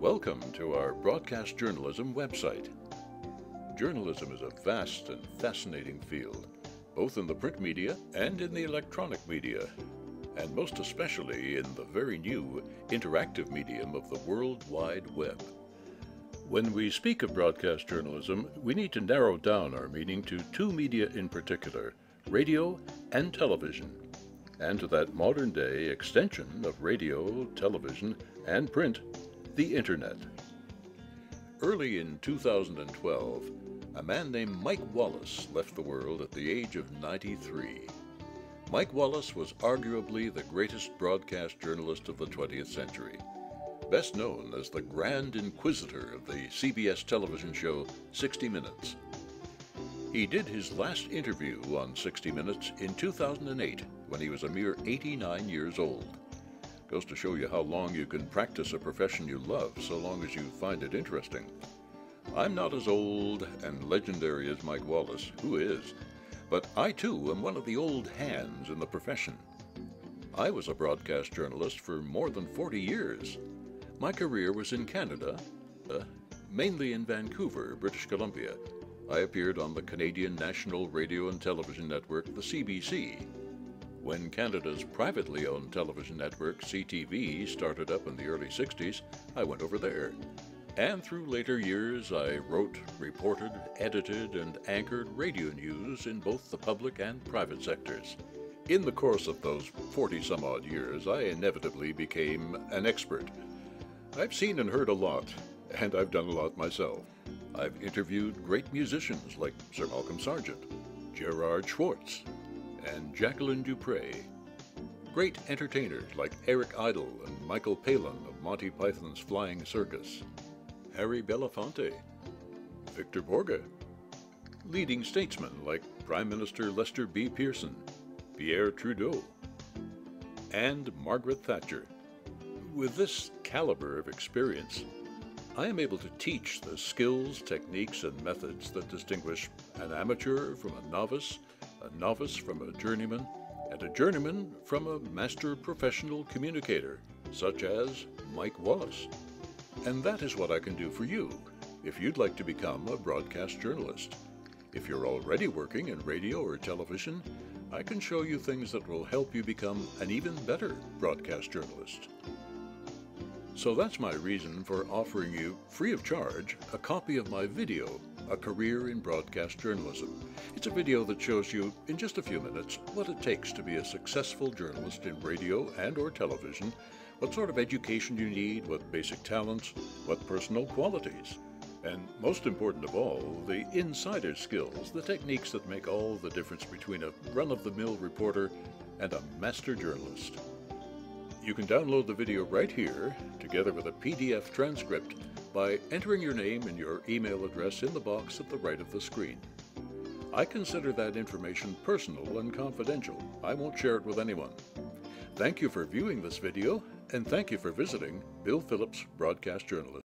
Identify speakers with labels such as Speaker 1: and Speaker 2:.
Speaker 1: Welcome to our broadcast journalism website. Journalism is a vast and fascinating field, both in the print media and in the electronic media, and most especially in the very new interactive medium of the World Wide Web. When we speak of broadcast journalism, we need to narrow down our meaning to two media in particular, radio and television, and to that modern-day extension of radio, television, and print, the Internet. Early in 2012, a man named Mike Wallace left the world at the age of 93. Mike Wallace was arguably the greatest broadcast journalist of the 20th century, best known as the Grand Inquisitor of the CBS television show 60 Minutes. He did his last interview on 60 Minutes in 2008 when he was a mere 89 years old. Goes to show you how long you can practice a profession you love so long as you find it interesting. I'm not as old and legendary as Mike Wallace, who is, but I too am one of the old hands in the profession. I was a broadcast journalist for more than 40 years. My career was in Canada, mainly in Vancouver, British Columbia. I appeared on the Canadian National Radio and Television Network, the CBC. When Canada's privately owned television network, CTV, started up in the early 60s, I went over there. And through later years, I wrote, reported, edited, and anchored radio news in both the public and private sectors. In the course of those 40-some-odd years, I inevitably became an expert. I've seen and heard a lot, and I've done a lot myself. I've interviewed great musicians like Sir Malcolm Sargent, Gerard Schwartz, and Jacqueline Dupre. Great entertainers like Eric Idle and Michael Palin of Monty Python's Flying Circus, Harry Belafonte, Victor Borge, leading statesmen like Prime Minister Lester B. Pearson, Pierre Trudeau, and Margaret Thatcher. With this caliber of experience, I am able to teach the skills, techniques, and methods that distinguish an amateur from a novice from a journeyman, and a journeyman from a master professional communicator, such as Mike Wallace. And that is what I can do for you, if you'd like to become a broadcast journalist. If you're already working in radio or television, I can show you things that will help you become an even better broadcast journalist. So that's my reason for offering you, free of charge, a copy of my video, A Career in Broadcast Journalism. It's a video that shows you, in just a few minutes, what it takes to be a successful journalist in radio and or television, what sort of education you need, what basic talents, what personal qualities, and most important of all, the insider skills, the techniques that make all the difference between a run-of-the-mill reporter and a master journalist. You can download the video right here, together with a PDF transcript, by entering your name and your email address in the box at the right of the screen. I consider that information personal and confidential. I won't share it with anyone. Thank you for viewing this video, and thank you for visiting Bill Phillips, Broadcast Journalist.